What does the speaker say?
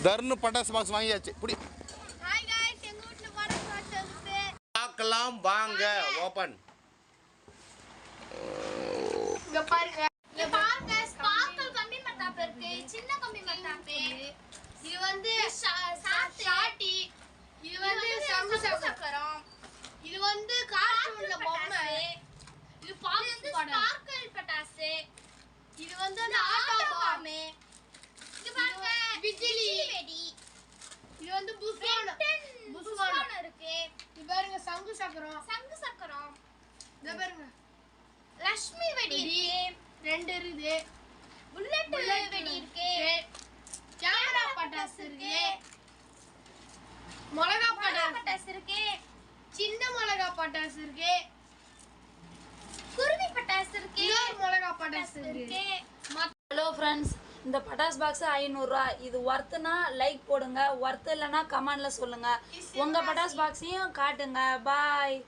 தர்னு பட்டாசு பாக்ஸ் வாங்கியாச்சு. புடி. ஹாய் गाइस, எங்க வீட்ல பட்டாசு பாக்ஸ் இருக்கு. பார்க்கலாம் வாங்க. ஓபன். இங்க பாருங்க. இங்க பாருங்க, ஸ்பார்க்கல் கம்பி மத்தாப்பு இருக்கு. சின்ன கம்பி மத்தாப்பு. இது வந்து ஷாட்டி. இது வந்து சங்கு சக்கரம். இது வந்து கார்ட்டூன்ல பொம்மை. இது ஸ்பார்க்கல் பட்டாசு. இது வந்து ஆட்டோ பாம். இங்க பாருங்க, பிஜிலி வெடி. இது வந்து புஸ்வான் இருக்கு. இது பாருங்க சங்கு சக்கரம். இத பாருங்க லட்சுமி வெடி ரெண்டு இருக்குது. புல்லட் வெடி இருக்கு. கேமரா பட்டாசு இருக்கு. மிளகா பட்டாசு இருக்கு. சின்ன மிளகா பட்டாசு இருக்கு. குருவி பட்டாசு இருக்கு. மிளகா பட்டாசு இருக்கு. ஹலோ ஃப்ரெண்ட்ஸ், இந்த பட்டாஸ் பாக்ஸ் 500 ரூபா. இது ஒர்த்துனா லைக் போடுங்க, ஒர்த்து இல்லைன்னா கமெண்ட்ல சொல்லுங்க. உங்க பட்டாஸ் பாக்ஸையும் காட்டுங்க. பாய்.